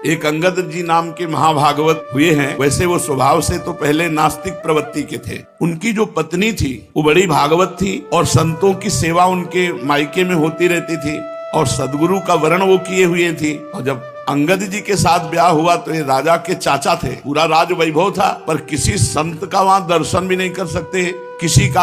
एक अंगद जी नाम के महाभागवत हुए हैं। वैसे वो स्वभाव से तो पहले नास्तिक प्रवृत्ति के थे। उनकी जो पत्नी थी वो बड़ी भागवत थी और संतों की सेवा उनके मायके में होती रहती थी और सदगुरु का वर्ण वो किए हुए थी। और जब अंगद जी के साथ ब्याह हुआ तो ये राजा के चाचा थे, पूरा राज वैभव था, पर किसी संत का वहां दर्शन भी नहीं कर सकते, किसी का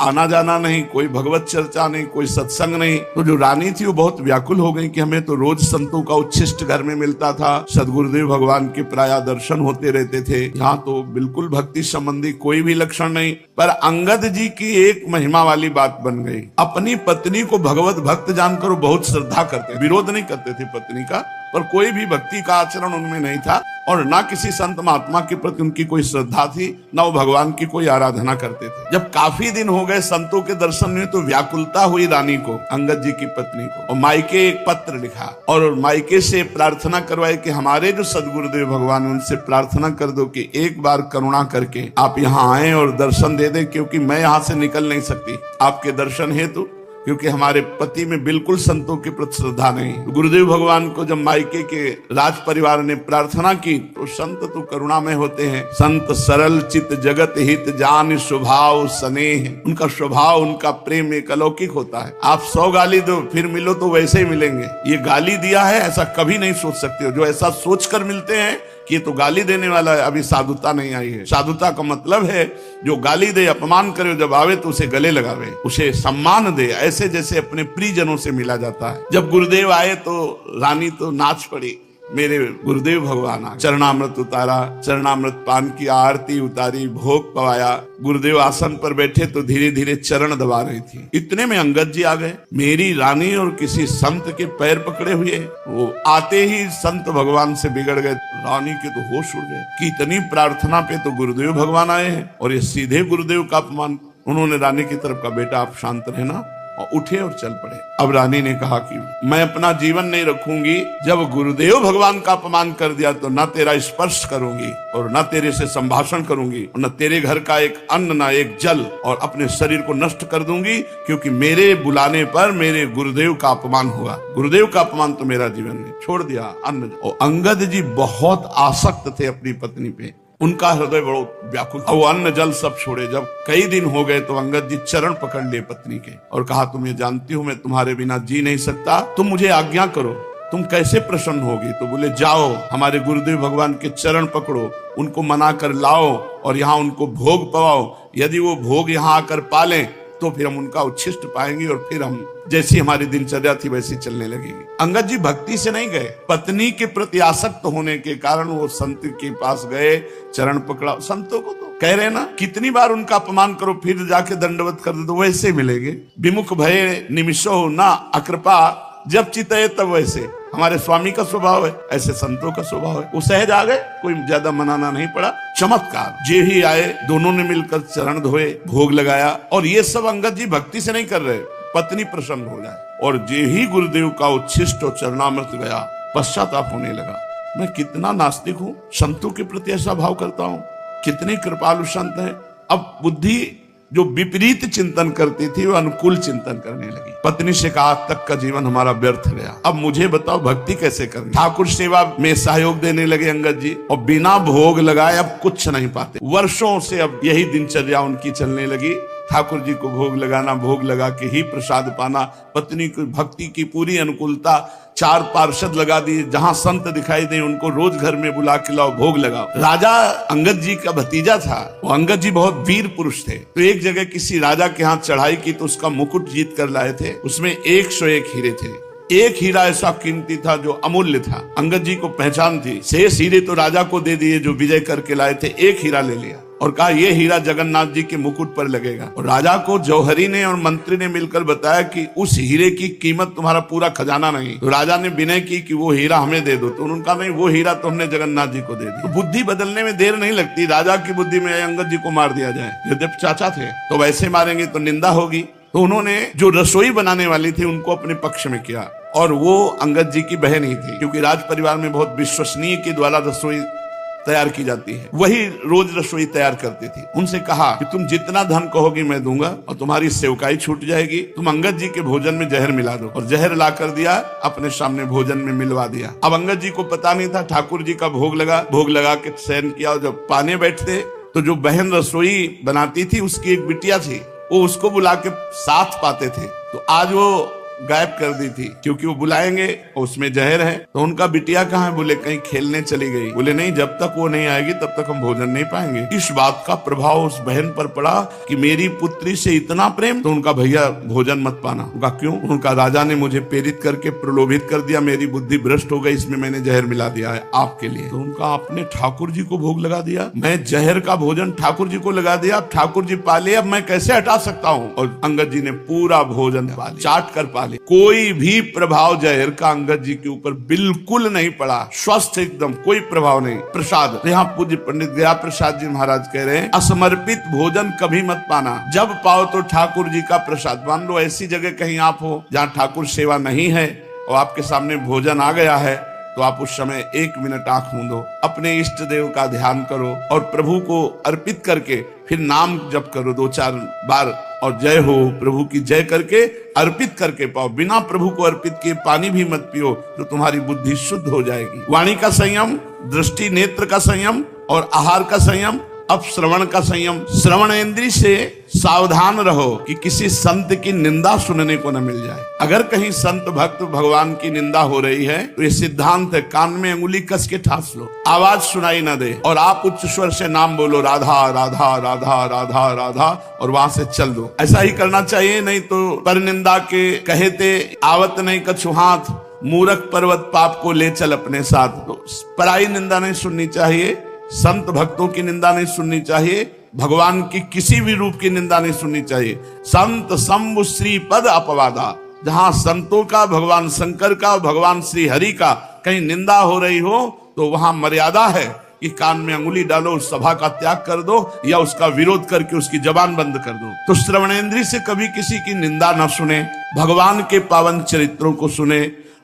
आना जाना नहीं, कोई भगवत चर्चा नहीं, कोई सत्संग नहीं। तो जो रानी थी वो बहुत व्याकुल हो गई कि हमें तो रोज संतों का उच्छिष्ट घर में मिलता था, सदगुरुदेव भगवान के प्राय दर्शन होते रहते थे, यहाँ तो बिल्कुल भक्ति संबंधी कोई भी लक्षण नहीं। पर अंगद जी की एक महिमा वाली बात बन गई, अपनी पत्नी को भगवत भक्त जानकर वो बहुत श्रद्धा करते, विरोध नहीं करते थे पत्नी का, पर कोई भी भक्ति का आचरण उनमें नहीं था और ना किसी संत महात्मा के प्रति उनकी कोई श्रद्धा थी, ना वो भगवान की कोई आराधना करते थे। जब काफी दिन हो गए संतों के दर्शन में तो व्याकुलता हुई रानी को, अंगद जी की पत्नी को, और मायके एक पत्र लिखा और मायके से प्रार्थना करवाई कि हमारे जो सदगुरुदेव भगवान उनसे प्रार्थना कर दो कि एक बार करुणा करके आप यहाँ आए और दर्शन दे दें, क्योंकि मैं यहाँ से निकल नहीं सकती आपके दर्शन हेतु, क्योंकि हमारे पति में बिल्कुल संतों के प्रति श्रद्धा नहीं। गुरुदेव भगवान को जब मायके के राज परिवार ने प्रार्थना की तो संत तो करुणामय होते हैं, संत सरल चित जगत हित जान स्वभाव स्नेह, उनका स्वभाव उनका प्रेम एक अलौकिक होता है। आप 100 गाली दो फिर मिलो तो वैसे ही मिलेंगे, ये गाली दिया है ऐसा कभी नहीं सोच सकते हो। जो ऐसा सोचकर मिलते हैं कि ये तो गाली देने वाला है, अभी साधुता नहीं आई है। साधुता का मतलब है जो गाली दे, अपमान करे, जब आवे तो उसे गले लगावे, उसे सम्मान दे, ऐसे जैसे अपने प्रियजनों से मिला जाता है। जब गुरुदेव आए तो रानी तो नाच पड़ी, मेरे गुरुदेव भगवान आ, चरणामृत उतारा, चरणामृत पान की आरती उतारी, भोग पवाया। गुरुदेव आसन पर बैठे तो धीरे धीरे चरण दबा रही थी। इतने में अंगद जी आ गए, मेरी रानी और किसी संत के पैर पकड़े हुए। वो आते ही संत भगवान से बिगड़ गए, रानी के तो होश उड़ गए कि इतनी प्रार्थना पे तो गुरुदेव भगवान आए हैं और ये सीधे गुरुदेव का अपमान। उन्होंने रानी की तरफ कहा, बेटा आप शांत रहना, और उठे और चल पड़े। अब रानी ने कहा कि मैं अपना जीवन नहीं रखूंगी, जब गुरुदेव भगवान का अपमान कर दिया तो न तेरा स्पर्श करूंगी और न तेरे से संभाषण करूंगी और न तेरे घर का एक अन्न न एक जल, और अपने शरीर को नष्ट कर दूंगी, क्योंकि मेरे बुलाने पर मेरे गुरुदेव का अपमान हुआ। गुरुदेव का अपमान तो मेरा जीवन नहीं, छोड़ दिया अन्न। और अंगद जी बहुत आसक्त थे अपनी पत्नी पे, उनका हृदय बड़ो व्याकुल, वो अन्न जल सब छोड़े। जब कई दिन हो गए तो अंगद जी चरण पकड़ लिए पत्नी के और कहा, तुम ये जानती हो मैं तुम्हारे बिना जी नहीं सकता, तुम मुझे आज्ञा करो, तुम कैसे प्रसन्न होगी? तो बोले, जाओ हमारे गुरुदेव भगवान के चरण पकड़ो, उनको मना कर लाओ और यहाँ उनको भोग पवाओ। यदि वो भोग यहाँ आकर पालें तो फिर हम उनका उच्छिष्ट पाएंगे और फिर हम जैसी हमारी दिनचर्या थी वैसी चलने लगेगी। अंगद जी भक्ति से नहीं गए, पत्नी के प्रति आसक्त होने के कारण वो संत के पास गए, चरण पकड़ा। संतों को तो कह रहे ना, कितनी बार उनका अपमान करो फिर जाके दंडवत कर दो तो वैसे मिलेंगे। विमुख भय निमिषो ना अकृपा, जब चितए तब वैसे। हमारे स्वामी का स्वभाव है, ऐसे संतों का स्वभाव है। वो सहज आ गए, कोई ज्यादा मनाना नहीं पड़ा। चमत्कार, जे ही आए दोनों ने मिलकर चरण धोए, भोग लगाया। और ये सब अंगद जी भक्ति से नहीं कर रहे, पत्नी प्रसन्न हो जाए। और जे ही गुरुदेव का उच्छिष्ट और चरणामृत गया, पश्चाताप होने लगा, मैं कितना नास्तिक हूँ, संतों के प्रति ऐसा भाव करता हूँ, कितने कृपालु संत हैं। अब बुद्धि जो विपरीत चिंतन करती थी वो अनुकूल चिंतन करने लगी। पत्नी से कहा, आज तक का जीवन हमारा व्यर्थ गया, अब मुझे बताओ भक्ति कैसे करनी। ठाकुर सेवा में सहयोग देने लगे अंगद जी, और बिना भोग लगाए अब कुछ नहीं पाते। वर्षों से अब यही दिनचर्या उनकी चलने लगी, ठाकुर जी को भोग लगाना, भोग लगा के ही प्रसाद पाना। पत्नी की भक्ति की पूरी अनुकूलता, 4 पार्षद लगा दिए, जहां संत दिखाई दे उनको रोज घर में बुला के लाओ, भोग लगाओ। राजा अंगद जी का भतीजा था, वो अंगद जी बहुत वीर पुरुष थे, तो एक जगह किसी राजा के हाथ चढ़ाई की तो उसका मुकुट जीत कर लाए थे, उसमें 101 हीरे थे। एक हीरा ऐसा कीमती था जो अमूल्य था, अंगद जी को पहचान थी। शेष हीरे तो राजा को दे दिए जो विजय करके लाए थे, एक हीरा ले लिया और कहा ये हीरा जगन्नाथ जी के मुकुट पर लगेगा। और राजा को जौहरी ने और मंत्री ने मिलकर बताया कि उस हीरे की कीमत तुम्हारा पूरा खजाना नहीं। तो राजा ने विनय की कि वो हीरा हमें दे दो, तो उन्होंने कहा नहीं, वो हीरा तो हमने जगन्नाथ जी को दे दिया। तो बुद्धि बदलने में देर नहीं लगती, राजा की बुद्धि में अंगद जी को मार दिया जाए, यद्यपि चाचा थे, तो वैसे मारेंगे तो निंदा होगी। तो उन्होंने जो रसोई बनाने वाली थी उनको अपने पक्ष में किया, और वो अंगद जी की बहन ही थी, क्योंकि राज परिवार में बहुत विश्वसनीय के द्वारा रसोई तैयार की जाती है, वही रोज रसोई तैयार करती थी। उनसे कहा कि तुम जितना धन कहोगी मैं दूंगा और तुम्हारी सेवकाई छूट जाएगी, तुम अंगद जी के भोजन में जहर मिला दो। और जहर ला कर दिया, अपने सामने भोजन में मिलवा दिया। अब अंगद जी को पता नहीं था, ठाकुर जी का भोग लगा के शयन किया। और जब पाने बैठते तो जो बहन रसोई बनाती थी उसकी एक बिटिया थी, वो उसको बुला के साथ पाते थे। तो आज वो गायब कर दी थी, क्योंकि वो बुलाएंगे और उसमें जहर है। तो उनका बिटिया कहाँ है? बोले कहीं खेलने चली गई। बोले नहीं, जब तक वो नहीं आएगी तब तक हम भोजन नहीं पाएंगे। इस बात का प्रभाव उस बहन पर पड़ा कि मेरी पुत्री से इतना प्रेम, तो उनका भैया भोजन मत पाना। उनका क्यों? उनका राजा ने मुझे प्रेरित करके प्रलोभित कर दिया, मेरी बुद्धि भ्रष्ट हो गई, इसमें मैंने जहर मिला दिया है आपके लिए। तो उनका आपने ठाकुर जी को भोग लगा दिया, मैं जहर का भोजन ठाकुर जी को लगा दिया, अब ठाकुर जी पाले, अब मैं कैसे हटा सकता हूँ? और अंगद जी ने पूरा भोजन पाले, चाट कर पाले। कोई भी प्रभाव जहर का अंगद जी के ऊपर बिल्कुल नहीं पड़ा, स्वस्थ एकदम, कोई प्रभाव नहीं। प्रसाद, यहाँ पूज्य पंडित गया प्रसाद जी महाराज कह रहे हैं, असमर्पित भोजन कभी मत पाना, जब पाओ तो ठाकुर जी का प्रसाद। मान लो ऐसी जगह कहीं आप हो जहाँ ठाकुर सेवा नहीं है और आपके सामने भोजन आ गया है, तो आप उस समय 1 मिनट आंख मूंदो, अपने इष्ट देव का ध्यान करो और प्रभु को अर्पित करके फिर नाम जप करो 2-4 बार और जय हो प्रभु की जय करके अर्पित करके पाओ। बिना प्रभु को अर्पित किए पानी भी मत पियो, तो तुम्हारी बुद्धि शुद्ध हो जाएगी। वाणी का संयम, दृष्टि नेत्र का संयम और आहार का संयम, अब श्रवण का संयम। श्रवण इंद्री से सावधान रहो कि किसी संत की निंदा सुनने को न मिल जाए। अगर कहीं संत भक्त भगवान की निंदा हो रही है तो ये सिद्धांत है, कान में अंगुली कस के ठास लो, आवाज सुनाई न दे और आप उच्च स्वर से नाम बोलो, राधा राधा राधा राधा राधा, और वहां से चल दो। ऐसा ही करना चाहिए, नहीं तो पर निंदा के कहते आवत नहीं कछु हाथ, मूर्ख पर्वत पाप को ले चल अपने साथ। तो पराई निंदा नहीं सुननी चाहिए, संत भक्तों की निंदा नहीं सुननी चाहिए, भगवान की किसी भी रूप की निंदा नहीं सुननी चाहिए। संत शंभु श्री पद अपवादा, जहां संतों का, भगवान शंकर का, भगवान श्री हरि का कहीं निंदा हो रही हो तो वहां मर्यादा है कि कान में अंगुली डालो, उस सभा का त्याग कर दो या उसका विरोध करके उसकी जबान बंद कर दो। तो श्रवणेंद्री से कभी किसी की निंदा न सुने, भगवान के पावन चरित्रों को सुने,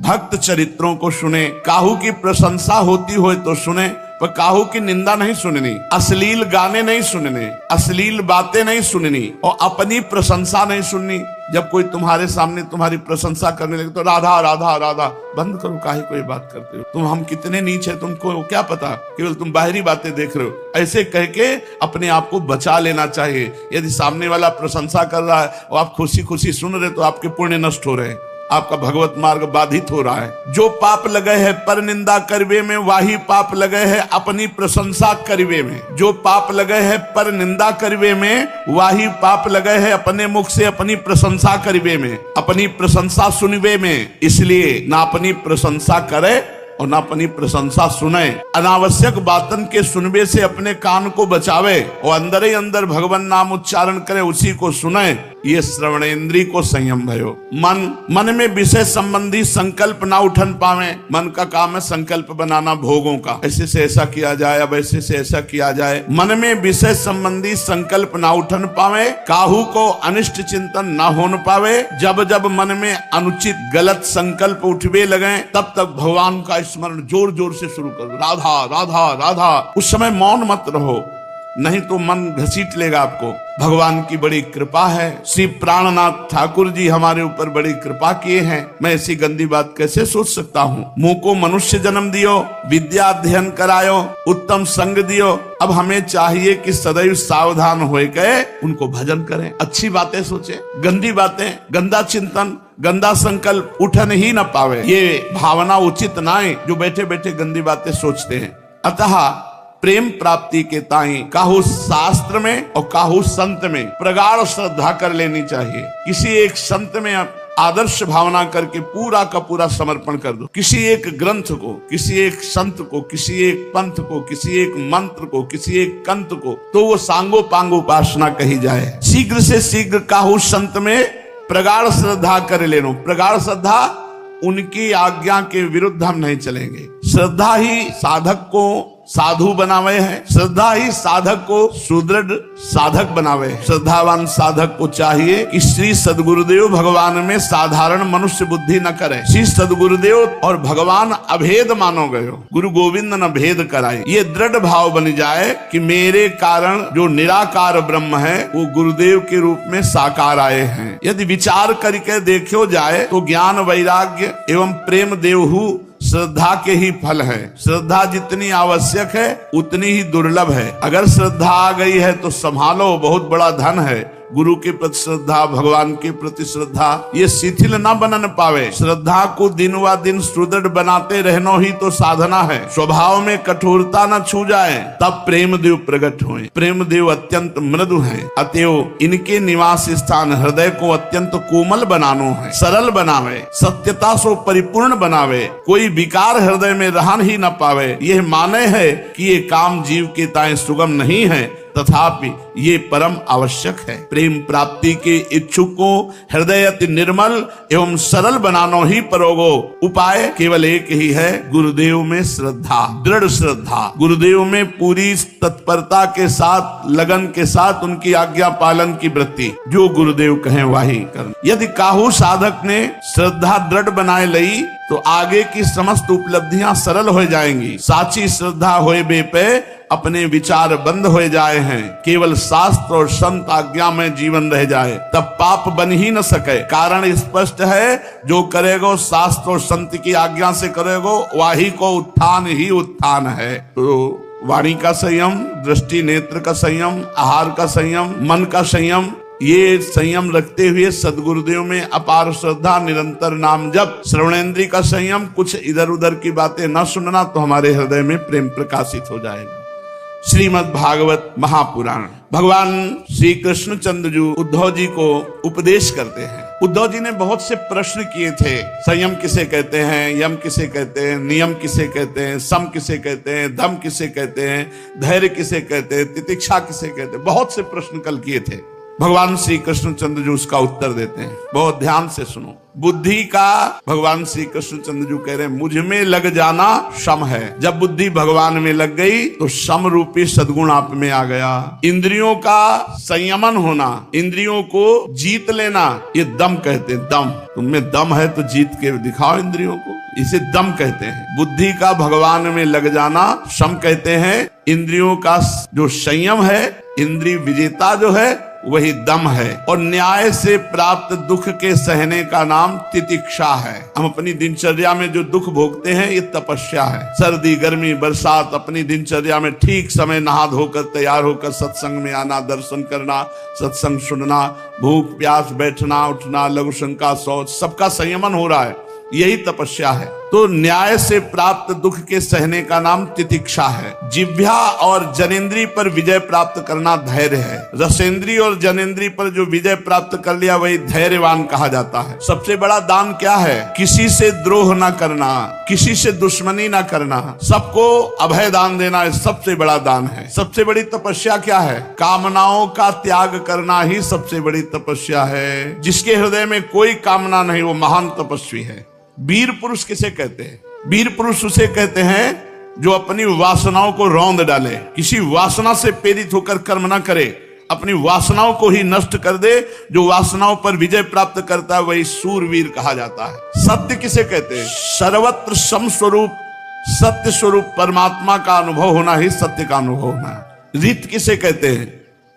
भक्त चरित्रों को सुने, काहू की प्रशंसा होती हो तो सुने, पर काहू की निंदा नहीं सुननी, अश्लील गाने नहीं सुनने, अश्लील बातें नहीं सुननी और अपनी प्रशंसा नहीं सुननी। जब कोई तुम्हारे सामने तुम्हारी प्रशंसा करने लगे तो राधा राधा राधा, बंद करो, काहे कोई बात करते हो, तुम हम कितने नीच है तुमको क्या पता, केवल तुम बाहरी बातें देख रहे हो। ऐसे कह के अपने आप को बचा लेना चाहिए। यदि सामने वाला प्रशंसा कर रहा है और आप खुशी खुशी सुन रहे तो आपके पुण्य नष्ट हो रहे हैं, आपका भगवत मार्ग बाधित हो रहा है। जो पाप लगे है पर निंदा करवे में, वही पाप लगे है अपनी प्रशंसा करवे में। जो पाप लगे है पर निंदा करवे में, वही पाप लगे है अपने मुख से अपनी प्रशंसा करवे में, अपनी प्रशंसा सुनवे में। इसलिए ना अपनी प्रशंसा करे और ना अपनी प्रशंसा सुने। अनावश्यक बातन के सुनवे से अपने कान को बचावे और अंदर ही अंदर भगवान नाम उच्चारण करे, उसी को सुने। ये श्रवणेंद्री को संयम भयो। मन में विषय संबंधी संकल्प ना उठन पावे। मन का काम है संकल्प बनाना भोगों का, ऐसे से ऐसा किया जाए, अब ऐसे से ऐसा किया जाए। मन में विषय संबंधी संकल्प ना उठन पावे, काहू को अनिष्ट चिंतन ना होन पावे। जब जब मन में अनुचित गलत संकल्प उठवे लगे तब तक भगवान का स्मरण जोर जोर से शुरू करो, राधा राधा राधा। उस समय मौन मत रहो, नहीं तो मन घसीट लेगा आपको। भगवान की बड़ी कृपा है, श्री प्राणनाथ ठाकुर जी हमारे ऊपर बड़ी कृपा किए हैं। मैं ऐसी गंदी बात कैसे सोच सकता हूँ। मुंह को मनुष्य जन्म दियो, विद्या अध्ययन करायो, उत्तम संग दियो। अब हमें चाहिए कि सदैव सावधान होए गए उनको भजन करें, अच्छी बातें सोचे, गंदी बातें, गंदा चिंतन, गंदा संकल्प उठन ही न पावे। ये भावना उचित ना है जो बैठे बैठे गंदी बातें सोचते हैं। अतः प्रेम प्राप्ति के ताई काहू शास्त्र में और काहू संत में प्रगाढ़ श्रद्धा कर लेनी चाहिए। किसी एक संत में आदर्श भावना करके पूरा का पूरा समर्पण कर दो। किसी एक ग्रंथ को, किसी एक संत को, किसी एक पंथ को, किसी एक मंत्र को, किसी एक कंत को, तो वो सांगो पांग उपासना कही जाए। शीघ्र से शीघ्र काहू संत में प्रगाढ़ श्रद्धा कर लेनो। प्रगाढ़ श्रद्धा, उनकी आज्ञा के विरुद्ध हम नहीं चलेंगे। श्रद्धा ही साधक को साधु बनावे है, श्रद्धा ही साधक को सुदृढ़ साधक बनावे है। श्रद्धावान साधक को चाहिए कि श्री सद्गुरुदेव भगवान में साधारण मनुष्य बुद्धि न करे। श्री सद्गुरुदेव और भगवान अभेद मानो गयो, गुरु गोविंद न भेद कराए। ये दृढ़ भाव बन जाए कि मेरे कारण जो निराकार ब्रह्म है वो गुरुदेव के रूप में साकार आए हैं। यदि विचार करके देखो जाए तो ज्ञान वैराग्य एवं प्रेम देवहु श्रद्धा के ही फल है। श्रद्धा जितनी आवश्यक है उतनी ही दुर्लभ है। अगर श्रद्धा आ गई है तो संभालो, बहुत बड़ा धन है। गुरु के प्रति श्रद्धा, भगवान के प्रति श्रद्धा, ये शिथिल न बनन पावे। श्रद्धा को दिन व दिन सुदृढ़ बनाते रहना ही तो साधना है। स्वभाव में कठोरता न छू जाए तब प्रेम देव प्रकट हुए। प्रेम देव अत्यंत मृदु हैं, अतएव इनके निवास स्थान हृदय को अत्यंत कोमल बनानो है, सरल बनावे, सत्यता से परिपूर्ण बनावे, कोई विकार हृदय में रहन ही न पावे। यह माने है कि ये काम जीव के ताए सुगम नहीं है, तथापि ये परम आवश्यक है। प्रेम प्राप्ति के इच्छुक को हृदय अति निर्मल एवं सरल बनानो ही परोगो। उपाय केवल एक ही है, गुरुदेव में श्रद्धा, दृढ़ श्रद्धा। गुरुदेव में पूरी तत्परता के साथ, लगन के साथ उनकी आज्ञा पालन की वृत्ति, जो गुरुदेव कहें वही करना। यदि काहू साधक ने श्रद्धा दृढ़ बनाए लई तो आगे की समस्त उपलब्धियां सरल हो जाएंगी। साची श्रद्धा होए बेपे अपने विचार बंद हो जाए हैं, केवल शास्त्र और संत आज्ञा में जीवन रह जाए, तब पाप बन ही न सके। कारण स्पष्ट है, जो करेगो शास्त्र और संत की आज्ञा से करेगो वही को उत्थान ही उत्थान है। तो वाणी का संयम, दृष्टि नेत्र का संयम, आहार का संयम, मन का संयम, ये संयम रखते हुए सद्गुरुदेव में अपार श्रद्धा, निरंतर नाम जप, श्रवणेन्द्रिय का संयम, कुछ इधर उधर की बातें न सुनना, तो हमारे हृदय में प्रेम प्रकाशित हो जाएगा। श्रीमद् भागवत महापुराण। भगवान श्री कृष्णचंद्र जी उद्धव जी को उपदेश करते हैं। उद्धव जी ने बहुत से प्रश्न किए थे, संयम किसे कहते हैं, यम किसे कहते हैं, नियम किसे कहते हैं, सम किसे कहते हैं, दम किसे कहते हैं, धैर्य किसे कहते हैं, तितिक्षा किसे कहते हैं, बहुत से प्रश्न कल किए थे। भगवान श्री कृष्णचंद्र जी उसका उत्तर देते हैं, बहुत ध्यान से सुनो। बुद्धि का भगवान श्री कृष्णचंद्र जी कह रहे हैं, मुझ में लग जाना शम है। जब बुद्धि भगवान में लग गई तो शम रूपी सद्गुण आप में आ गया। इंद्रियों का संयमन होना, इंद्रियों को जीत लेना, ये दम कहते हैं। दम, तुममें दम है तो जीत के दिखाओ इंद्रियों को, इसे दम कहते हैं। बुद्धि का भगवान में लग जाना शम कहते हैं। इंद्रियों का जो संयम है, इंद्रिय विजेता जो है, वही दम है। और न्याय से प्राप्त दुख के सहने का नाम तितिक्षा है। हम अपनी दिनचर्या में जो दुख भोगते हैं ये तपस्या है। सर्दी, गर्मी, बरसात, अपनी दिनचर्या में ठीक समय नहा धोकर तैयार होकर सत्संग में आना, दर्शन करना, सत्संग सुनना, भूख प्यास, बैठना उठना, लघु शंका, शौच, सबका संयमन हो रहा है, यही तपस्या है। तो न्याय से प्राप्त दुख के सहने का नाम तितिक्षा है। जिह्वा और जनेंद्री पर विजय प्राप्त करना धैर्य है। रसेंद्री और जनेंद्री पर जो विजय प्राप्त कर लिया वही धैर्यवान कहा जाता है। सबसे बड़ा दान क्या है? किसी से द्रोह न करना, किसी से दुश्मनी न करना, सबको अभय दान देना सबसे बड़ा दान है। सबसे बड़ी तपस्या क्या है? कामनाओं का त्याग करना ही सबसे बड़ी तपस्या है। जिसके हृदय में कोई कामना नहीं वो महान तपस्वी है। वीर पुरुष किसे कहते हैं? वीर पुरुष उसे कहते हैं जो अपनी वासनाओं को रौंद डाले, किसी वासना से प्रेरित होकर कर्म न करे, अपनी वासनाओं को ही नष्ट कर दे। जो वासनाओं पर विजय प्राप्त करता है वही सूरवीर कहा जाता है। सत्य किसे कहते हैं? सर्वत्र सम स्वरूप, सत्य स्वरूप परमात्मा का अनुभव होना ही सत्य का अनुभव होना है। रित किसे कहते हैं?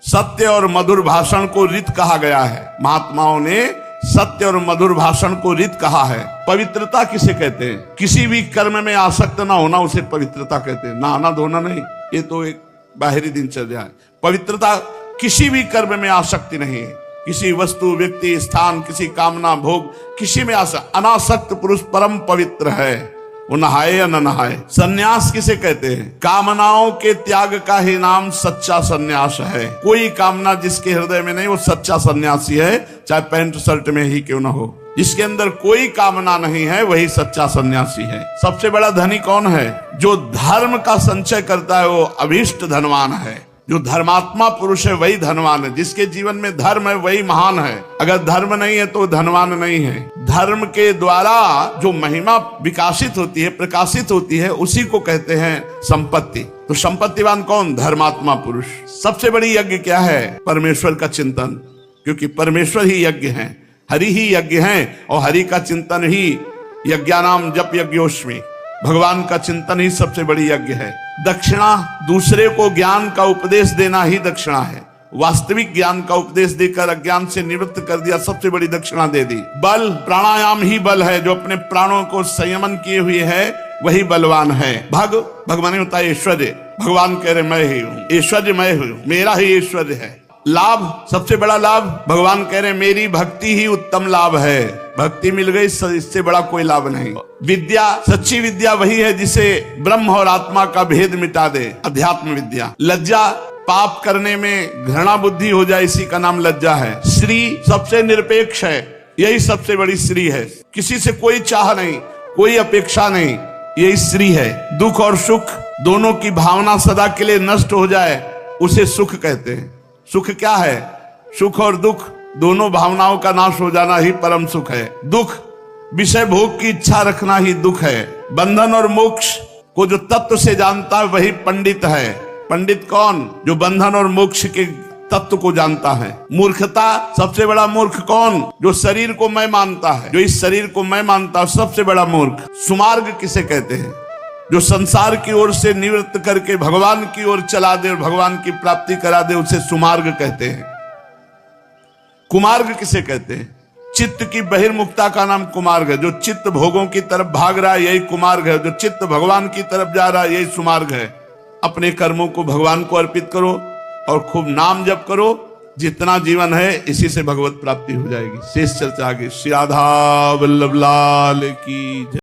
सत्य और मधुर भाषण को रित कहा गया है। महात्माओं ने सत्य और मधुर भाषण को रित कहा है। पवित्रता किसे कहते हैं? किसी भी कर्म में आसक्त ना होना उसे पवित्रता कहते हैं। नहाना धोना नहीं, ये तो एक बाहरी दिनचर्या है। पवित्रता किसी भी कर्म में आसक्ति नहीं है। किसी वस्तु, व्यक्ति, स्थान, किसी कामना, भोग, किसी में अनासक्त पुरुष परम पवित्र है। वो नहाए या न नहाए। सन्यास किसे कहते हैं? कामनाओं के त्याग का ही नाम सच्चा सन्यास है। कोई कामना जिसके हृदय में नहीं वो सच्चा सन्यासी है, चाहे पैंट शर्ट में ही क्यों न हो। जिसके अंदर कोई कामना नहीं है वही सच्चा सन्यासी है। सबसे बड़ा धनी कौन है? जो धर्म का संचय करता है वो अभीष्ट धनवान है। जो धर्मात्मा पुरुष है वही धनवान है। जिसके जीवन में धर्म है वही महान है। अगर धर्म नहीं है तो धनवान नहीं है। धर्म के द्वारा जो महिमा विकासित होती है, प्रकाशित होती है, उसी को कहते हैं संपत्ति। तो संपत्तिवान कौन? धर्मात्मा पुरुष। सबसे बड़ी यज्ञ क्या है? परमेश्वर का चिंतन, क्योंकि परमेश्वर ही यज्ञ है, हरि ही यज्ञ है, और हरि का चिंतन ही यज्ञानाम जप यज्ञोस्मि, भगवान का चिंतन ही सबसे बड़ी यज्ञ है। दक्षिणा, दूसरे को ज्ञान का उपदेश देना ही दक्षिणा है। वास्तविक ज्ञान का उपदेश देकर अज्ञान से निवृत्त कर दिया, सबसे बड़ी दक्षिणा दे दी। बल, प्राणायाम ही बल है। जो अपने प्राणों को संयमन किए हुए है वही बलवान है। भगवान होता है ऐश्वर्य। भगवान कह रहे मैं ही हूँ, ऐश्वर्य मैं हूँ, मेरा ही ऐश्वर्य है। लाभ, सबसे बड़ा लाभ भगवान कह रहे मेरी भक्ति ही उत्तम लाभ है। भक्ति मिल गई, इससे बड़ा कोई लाभ नहीं। विद्या, सच्ची विद्या वही है जिसे ब्रह्म और आत्मा का भेद मिटा दे, अध्यात्म विद्या। लज्जा, पाप करने में घृणा बुद्धि हो जाए, इसी का नाम लज्जा है। श्री, सबसे निरपेक्ष है, यही सबसे बड़ी श्री है। किसी से कोई चाह नहीं, कोई अपेक्षा नहीं, यही श्री है। दुख और सुख दोनों की भावना सदा के लिए नष्ट हो जाए, उसे सुख कहते हैं। सुख क्या है? सुख और दुख दोनों भावनाओं का नाश हो जाना ही परम सुख है। दुख, विषय भोग की इच्छा रखना ही दुख है। बंधन और मोक्ष को जो तत्व से जानता है वही पंडित है। पंडित कौन? जो बंधन और मोक्ष के तत्व को जानता है। मूर्खता, सबसे बड़ा मूर्ख कौन? जो शरीर को मैं मानता है, जो इस शरीर को मैं मानता हूं, सबसे बड़ा मूर्ख। सुमार्ग किसे कहते हैं? जो संसार की ओर से निवृत्त करके भगवान की ओर चला दे और भगवान की प्राप्ति करा दे, उसे सुमार्ग कहते हैं। कुमार्ग किसे कहते हैं? चित्त की बहिर्मुखता का नाम कुमार्ग है। जो चित्त भोगों की तरफ भाग रहा है यही कुमार्ग है। जो चित्त भगवान की तरफ जा रहा है यही सुमार्ग है। अपने कर्मों को भगवान को अर्पित करो और खूब नाम जप करो। जितना जीवन है इसी से भगवत प्राप्ति हो जाएगी। शेष चर्चा आगे। श्री राधा वल्लभ लाल की जय।